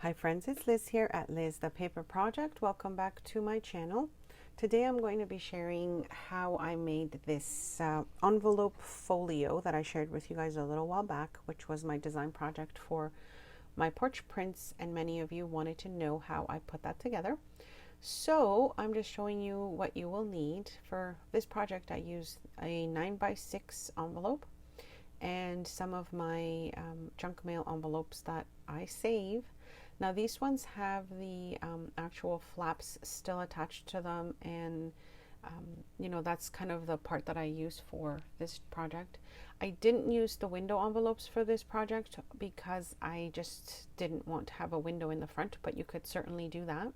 Hi friends, it's Liz here at Liz the Paper Project. Welcome back to my channel. Today I'm going to be sharing how I made this envelope folio that I shared with you guys a little while back, which was my design project for my Porch Prints, and many of you wanted to know how I put that together. So I'm just showing you what you will need. For this project I used a 9x6 envelope and some of my junk mail envelopes that I save. Now these ones have the actual flaps still attached to them, and you know, that's kind of the part that I use for this project. I didn't use the window envelopes for this project because I just didn't want to have a window in the front, but you could certainly do that.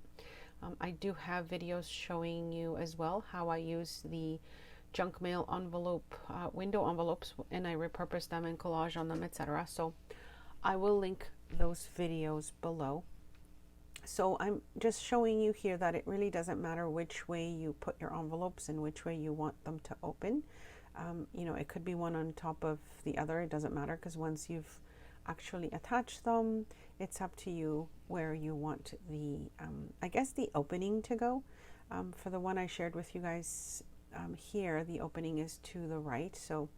I do have videos showing you as well how I use the junk mail envelope window envelopes, and I repurpose them and collage on them, etc. So I will link those videos below. So I'm just showing you here that it really doesn't matter which way you put your envelopes and which way you want them to open. You know, it could be one on top of the other, it doesn't matter, because once you've actually attached them, it's up to you where you want the I guess the opening to go. For the one I shared with you guys here, the opening is to the right, so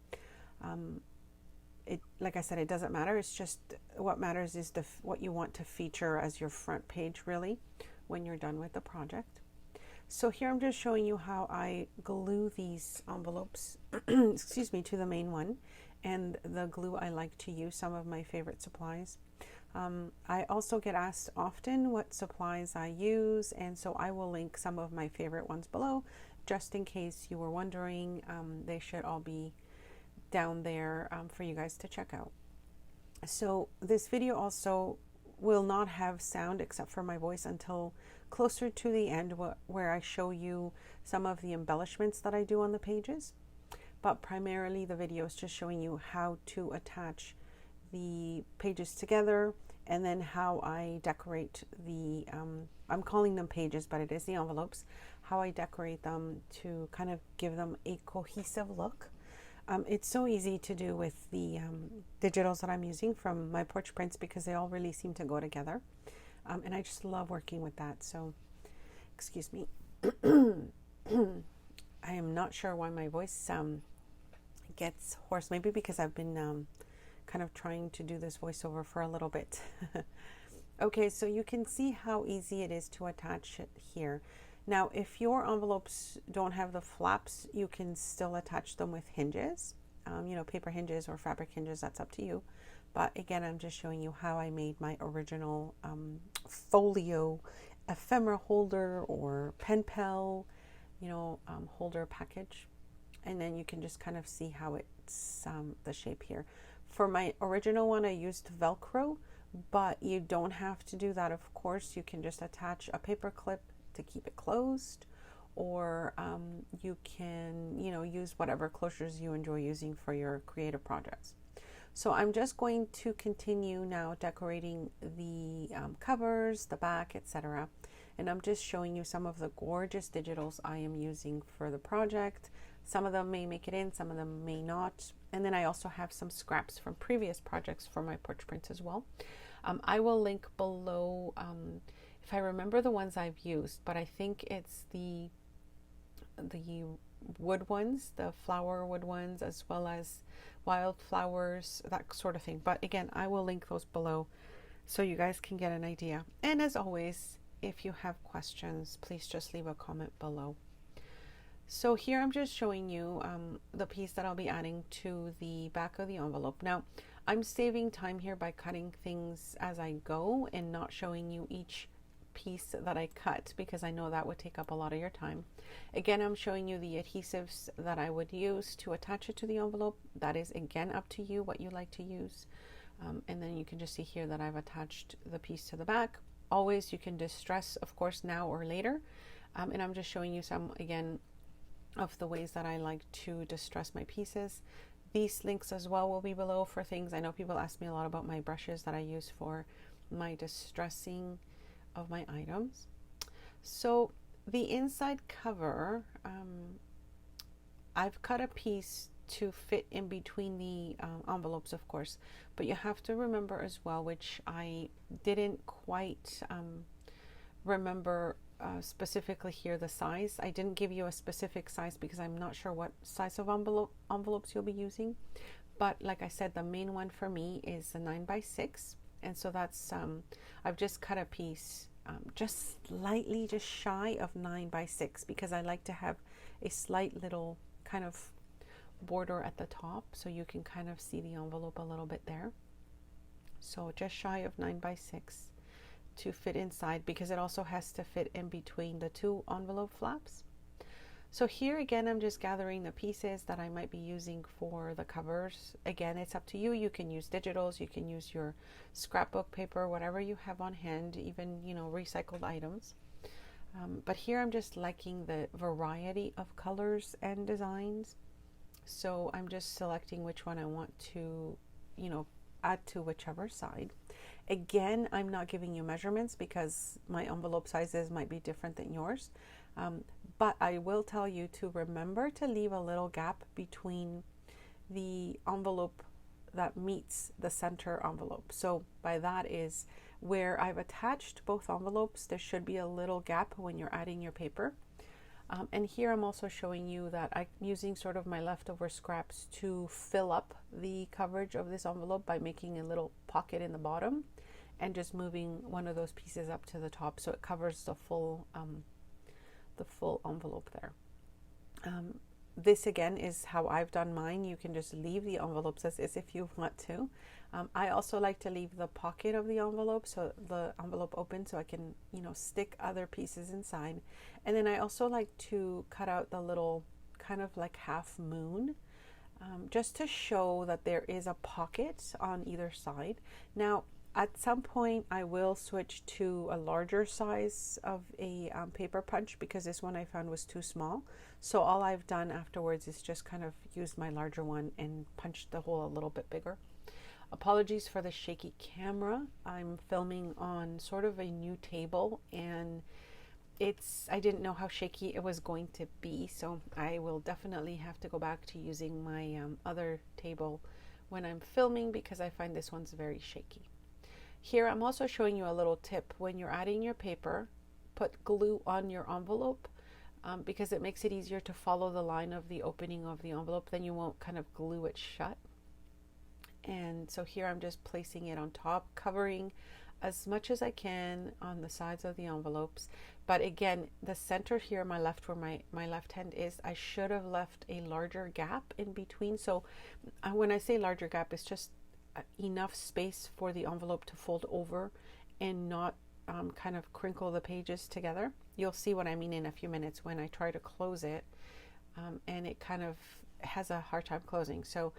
it, like I said, it doesn't matter. It's just what matters is what you want to feature as your front page, really, when you're done with the project. So here I'm just showing you how I glue these envelopes excuse me, to the main one, and the glue I like to use, some of my favorite supplies. I also get asked often what supplies I use, and so I will link some of my favorite ones below, just in case you were wondering. They should all be down there for you guys to check out. So this video also will not have sound except for my voice until closer to the end, where I show you some of the embellishments that I do on the pages. But primarily the video is just showing you how to attach the pages together, and then how I decorate the I'm calling them pages, but it is the envelopes, how I decorate them to kind of give them a cohesive look. It's so easy to do with the digitals that I'm using from my Porch Prints, because they all really seem to go together, and I just love working with that. So excuse me. I am not sure why my voice gets hoarse, maybe because I've been kind of trying to do this voiceover for a little bit. Okay, so you can see how easy it is to attach it here. Now, if your envelopes don't have the flaps, you can still attach them with hinges, you know, paper hinges or fabric hinges, that's up to you. But again, I'm just showing you how I made my original folio ephemera holder or pen pal, you know, holder package. And then you can just kind of see how it's the shape here. For my original one, I used Velcro, but you don't have to do that, of course. You can just attach a paper clip to keep it closed, or you can, you know, use whatever closures you enjoy using for your creative projects. So I'm just going to continue now decorating the covers, the back, etc. And I'm just showing you some of the gorgeous digitals I am using for the project. Some of them may make it in, some of them may not. And then I also have some scraps from previous projects for my Porch Prints as well. I will link below if I remember the ones I've used, but I think it's the wood ones, the flower wood ones, as well as wildflowers, that sort of thing. But again, I will link those below so you guys can get an idea. And as always, if you have questions, please just leave a comment below. So here I'm just showing you the piece that I'll be adding to the back of the envelope. Now, I'm saving time here by cutting things as I go and not showing you each piece that I cut, because I know that would take up a lot of your time. Again, I'm showing you the adhesives that I would use to attach it to the envelope. That is again up to you what you like to use. And then you can just see here that I've attached the piece to the back. Always you can distress, of course, now or later. And I'm just showing you some, again, of the ways that I like to distress my pieces. These links as well will be below for things. I know people ask me a lot about my brushes that I use for my distressing of my items. So the inside cover, I've cut a piece to fit in between the envelopes, of course, but you have to remember as well, which I didn't quite remember specifically here, the size. I didn't give you a specific size because I'm not sure what size of envelopes you'll be using, but like I said, the main one for me is a 9x6, and so that's I've just cut a piece just slightly just shy of 9x6 because I like to have a slight little kind of border at the top so you can kind of see the envelope a little bit there. So just shy of 9x6 to fit inside, because it also has to fit in between the two envelope flaps. So here again, I'm just gathering the pieces that I might be using for the covers. Again, it's up to you. You can use digitals, you can use your scrapbook paper, whatever you have on hand, even, you know, recycled items. But here I'm just liking the variety of colors and designs. So I'm just selecting which one I want to, you know, add to whichever side. Again, I'm not giving you measurements because my envelope sizes might be different than yours. But I will tell you to remember to leave a little gap between the envelope that meets the center envelope. So by that is where I've attached both envelopes, there should be a little gap when you're adding your paper. And here I'm also showing you that I'm using sort of my leftover scraps to fill up the coverage of this envelope by making a little pocket in the bottom and just moving one of those pieces up to the top so it covers the full envelope there. This again is how I've done mine. You can just leave the envelopes as is if you want to. I also like to leave the pocket of the envelope, so the envelope open, so I can, you know, stick other pieces inside. And then I also like to cut out the little kind of like half moon, just to show that there is a pocket on either side. Now, at some point, I will switch to a larger size of a paper punch because this one I found was too small. So all I've done afterwards is just kind of used my larger one and punched the hole a little bit bigger. Apologies for the shaky camera. I'm filming on sort of a new table and I didn't know how shaky it was going to be. So I will definitely have to go back to using my other table when I'm filming because I find this one's very shaky. Here I'm also showing you a little tip. When you're adding your paper, put glue on your envelope because it makes it easier to follow the line of the opening of the envelope. Then you won't kind of glue it shut. And so here I'm just placing it on top, covering as much as I can on the sides of the envelopes. But again, the center here, my left, where my left hand is, I should have left a larger gap in between. So when I say larger gap, it's just enough space for the envelope to fold over and not kind of crinkle the pages together. You'll see what I mean in a few minutes when I try to close it, and it kind of has a hard time closing. So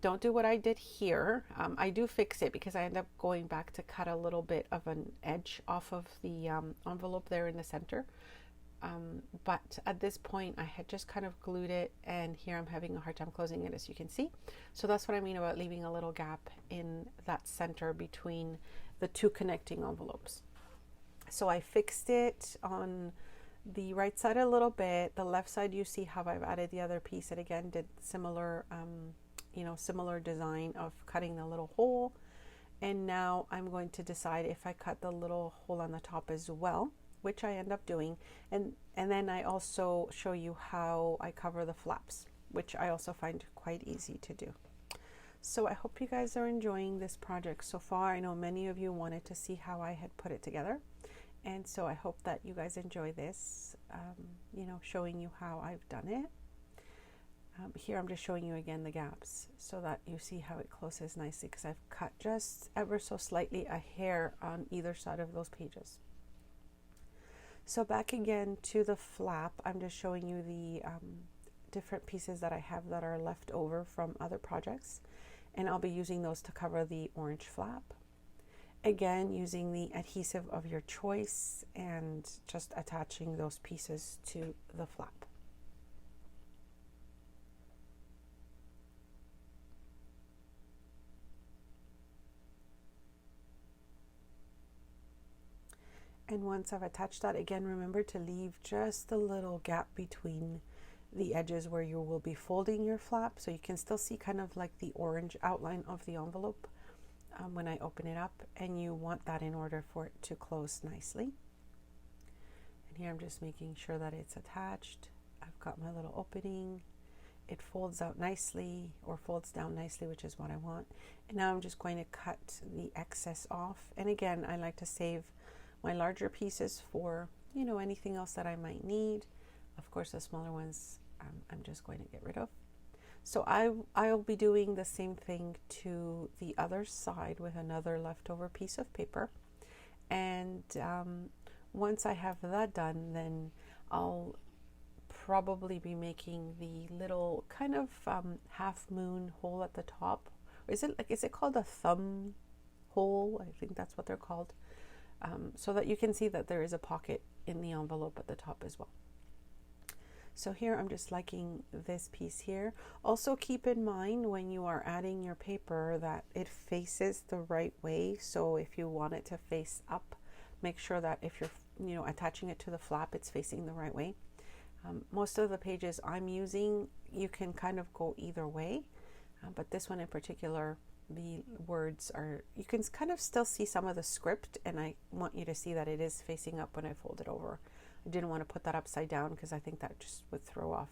don't do what I did here. I do fix it because I end up going back to cut a little bit of an edge off of the envelope there in the center. But at this point I had just kind of glued it, and here I'm having a hard time closing it, as you can see. So that's what I mean about leaving a little gap in that center between the two connecting envelopes. So I fixed it on the right side a little bit. The left side, you see how I've added the other piece. It again did similar similar design of cutting the little hole. And now I'm going to decide if I cut the little hole on the top as well, which I end up doing, and then I also show you how I cover the flaps, which I also find quite easy to do. So I hope you guys are enjoying this project so far. I know many of you wanted to see how I had put it together, and so I hope that you guys enjoy this, showing you how I've done it. Here I'm just showing you again the gaps so that you see how it closes nicely, because I've cut just ever so slightly a hair on either side of those pages. So back again to the flap, I'm just showing you the different pieces that I have that are left over from other projects, and I'll be using those to cover the orange flap. Again, using the adhesive of your choice and just attaching those pieces to the flap. And once I've attached that, again, remember to leave just a little gap between the edges where you will be folding your flap, so you can still see kind of like the orange outline of the envelope when I open it up, and you want that in order for it to close nicely. And here I'm just making sure that it's attached. I've got my little opening. It folds out nicely, or folds down nicely, which is what I want. And now I'm just going to cut the excess off. And again, I like to save my larger pieces for, you know, anything else that I might need. Of course, the smaller ones I'm just going to get rid of. So I'll be doing the same thing to the other side with another leftover piece of paper. And once I have that done, then I'll probably be making the little kind of half moon hole at the top. Is it called a thumb hole? I think that's what they're called. So that you can see that there is a pocket in the envelope at the top as well. So here I'm just liking this piece here. Also keep in mind when you are adding your paper that it faces the right way. So if you want it to face up, make sure that if you're, you know, attaching it to the flap, it's facing the right way. Most of the pages I'm using, you can kind of go either way, but this one in particular, the words are, you can kind of still see some of the script, and I want you to see that it is facing up when I fold it over. I didn't want to put that upside down because I think that just would throw off,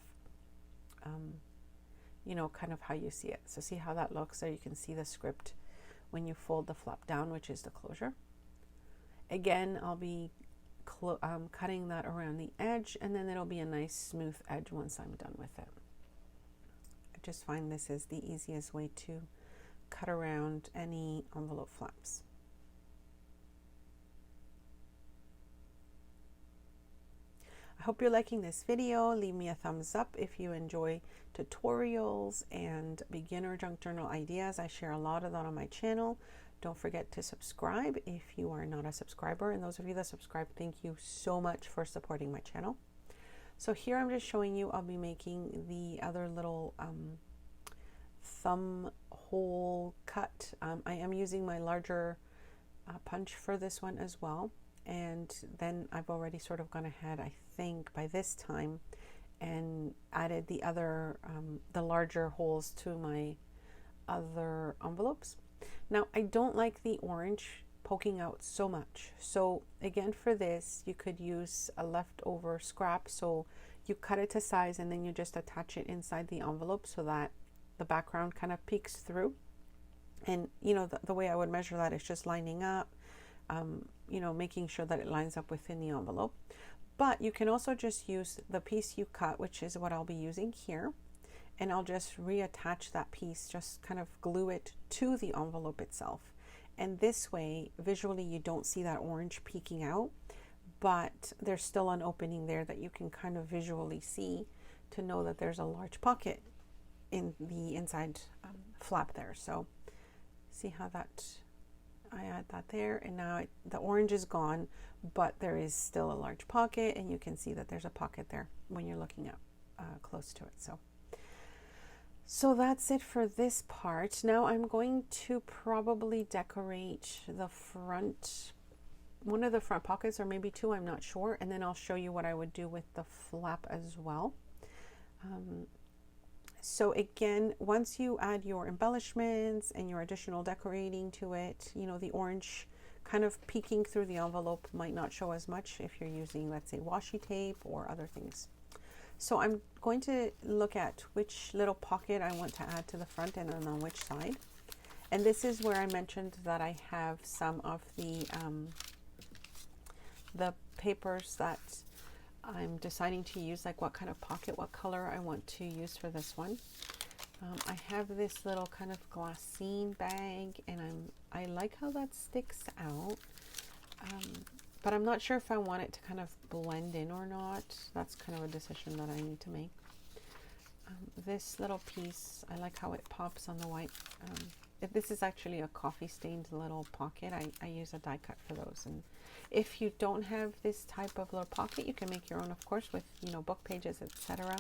you know, kind of how you see it. So see how that looks, so you can see the script when you fold the flap down, which is the closure. Again, I'll be cutting that around the edge, and then it'll be a nice smooth edge once I'm done with it. I just find this is the easiest way to cut around any envelope flaps. I hope you're liking this video. Leave me a thumbs up if you enjoy tutorials and beginner junk journal ideas. I share a lot of that on my channel. Don't forget to subscribe if you are not a subscriber. And those of you that subscribe, thank you so much for supporting my channel. So here I'm just showing you, I'll be making the other little thumb hole cut. I am using my larger punch for this one as well. And then I've already sort of gone ahead, I think, by this time, and added the other, the larger holes to my other envelopes. Now, I don't like the orange poking out so much. So again, for this, you could use a leftover scrap. So you cut it to size, and then you just attach it inside the envelope so that the background kind of peeks through. And, you know, the way I would measure that is just lining up, you know, making sure that it lines up within the envelope. But you can also just use the piece you cut, which is what I'll be using here. And I'll just reattach that piece, just kind of glue it to the envelope itself. And this way, visually, you don't see that orange peeking out, but there's still an opening there that you can kind of visually see to know that there's a large pocket in the inside flap there. So see how that, I add that there, and now the orange is gone, but there is still a large pocket, and you can see that there's a pocket there when you're looking up close to it. So that's it for this part. Now I'm going to probably decorate the front, one of the front pockets, or maybe two, I'm not sure, and then I'll show you what I would do with the flap as well. So again, once you add your embellishments and your additional decorating to it, you know, the orange kind of peeking through the envelope might not show as much if you're using, let's say, washi tape or other things. So I'm going to look at which little pocket I want to add to the front and then on which side. And this is where I mentioned that I have some of the papers that I'm deciding to use, like what kind of pocket, what color I want to use for this one. I have this little kind of glassine bag, and I like how that sticks out. But I'm not sure if I want it to kind of blend in or not. That's kind of a decision that I need to make. This little piece, I like how it pops on the white. This is actually a coffee stained little pocket. I use a die cut for those. And if you don't have this type of little pocket, you can make your own, of course, with, you know, book pages, etc.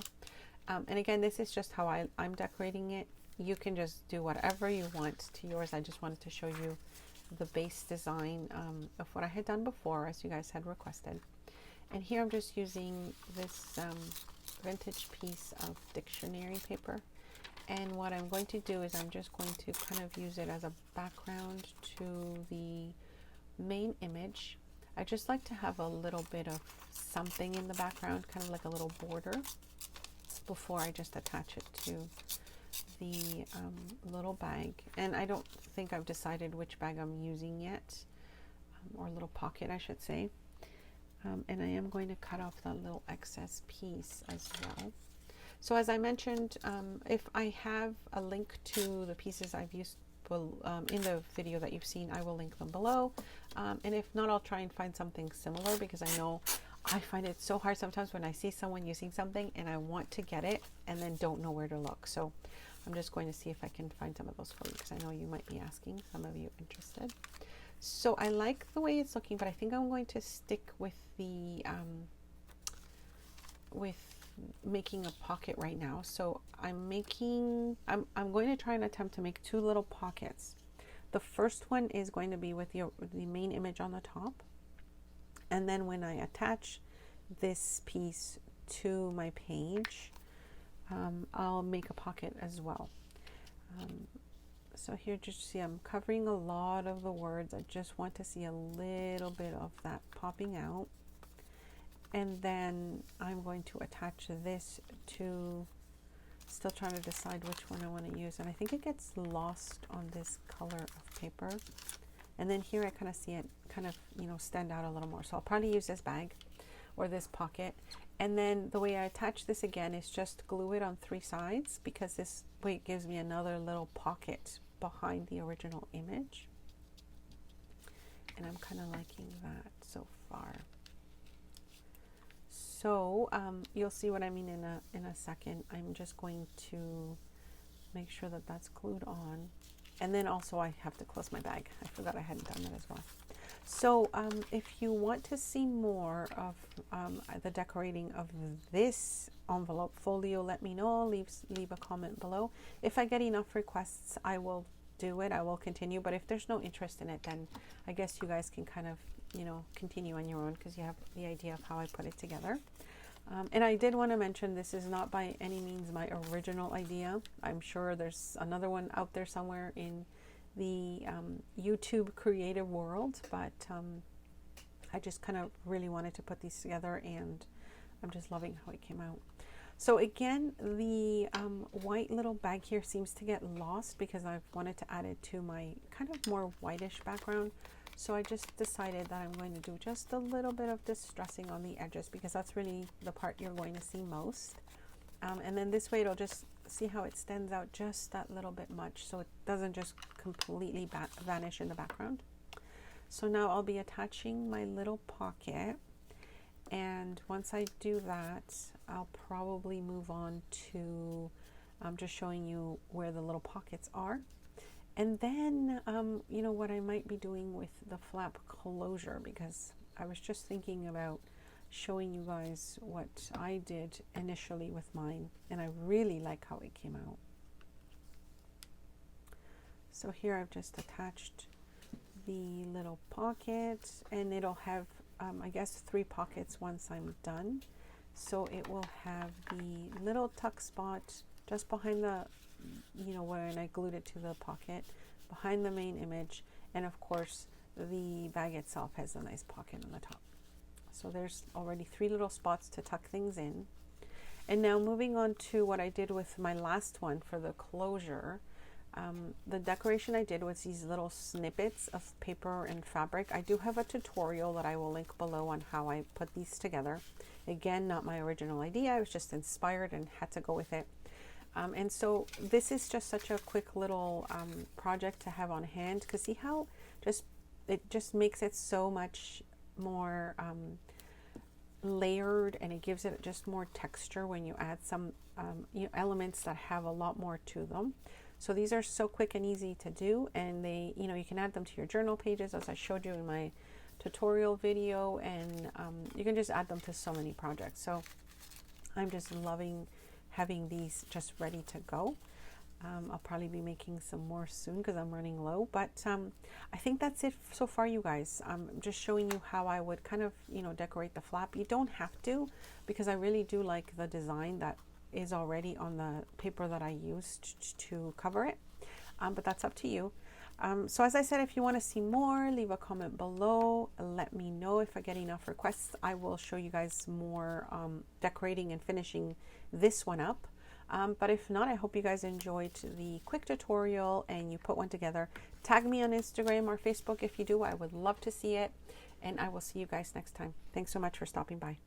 And again, this is just how I'm decorating it. You can just do whatever you want to yours. I just wanted to show you the base design of what I had done before, as you guys had requested. And here I'm just using this vintage piece of dictionary paper. And what I'm going to do is I'm just going to kind of use it as a background to the main image. I just like to have a little bit of something in the background, kind of like a little border, before I just attach it to the little bag. And I don't think I've decided which bag I'm using yet, or little pocket I should say. And I am going to cut off that little excess piece as well. So as I mentioned, if I have a link to the pieces I've used in the video that you've seen, I will link them below. And if not, I'll try and find something similar, because I know I find it so hard sometimes when I see someone using something and I want to get it and then don't know where to look. So I'm just going to see if I can find some of those for you, because I know you might be asking, some of you interested. So I like the way it's looking, but I think I'm going to stick with the making a pocket right now. So I'm going to try and attempt to make two little pockets. The first one is going to be with the main image on the top, and then when I attach this piece to my page, I'll make a pocket as well. So here, just see, I'm covering a lot of the words. I just want to see a little bit of that popping out. And then I'm going to attach this to, still trying to decide which one I want to use. And I think it gets lost on this color of paper. And then here I kind of see it kind of, stand out a little more. So I'll probably use this bag or this pocket. And then the way I attach this again is just glue it on 3 sides, because this way it gives me another little pocket behind the original image. And I'm kind of liking that so far. So you'll see what I mean in a second. I'm just going to make sure that that's glued on. And then also I have to close my bag. I forgot I hadn't done that as well. So if you want to see more of the decorating of this envelope folio, let me know. Leave a comment below. If I get enough requests, I will do it. I will continue. But if there's no interest in it, then I guess you guys can kind of continue on your own, because you have the idea of how I put it together. And I did want to mention, this is not by any means my original idea. I'm sure there's another one out there somewhere in the YouTube creative world, but I just kind of really wanted to put these together, and I'm just loving how it came out. So again, the white little bag here seems to get lost because I've wanted to add it to my kind of more whitish background. So I just decided that I'm going to do just a little bit of distressing on the edges, because that's really the part you're going to see most. And then this way it'll just, see how it stands out just that little bit much, so it doesn't just completely vanish in the background. So now I'll be attaching my little pocket, and once I do that, I'll probably move on to just showing you where the little pockets are. And then, what I might be doing with the flap closure, because I was just thinking about showing you guys what I did initially with mine, and I really like how it came out. So here I've just attached the little pocket, and it'll have, I guess, 3 pockets once I'm done. So it will have the little tuck spot just behind the, when I glued it to the pocket, behind the main image, and of course the bag itself has a nice pocket on the top. So there's already 3 little spots to tuck things in. And now moving on to what I did with my last one for the closure. The decoration I did was these little snippets of paper and fabric. I do have a tutorial that I will link below on how I put these together. Again, not my original idea. I was just inspired and had to go with it. And so this is just such a quick little project to have on hand, because see how it just makes it so much more layered, and it gives it just more texture when you add some elements that have a lot more to them. So these are so quick and easy to do, and they, you can add them to your journal pages, as I showed you in my tutorial video, and you can just add them to so many projects. So I'm just loving having these just ready to go. I'll probably be making some more soon because I'm running low, but I think that's it so far, you guys. I'm just showing you how I would kind of, you know, decorate the flap. You don't have to, because I really do like the design that is already on the paper that I used to cover it, but that's up to you. So as I said, if you want to see more, leave a comment below. Let me know. If I get enough requests, I will show you guys more decorating and finishing this one up. But if not, I hope you guys enjoyed the quick tutorial and you put one together. Tag me on Instagram or Facebook if you do. I would love to see it. And I will see you guys next time. Thanks so much for stopping by.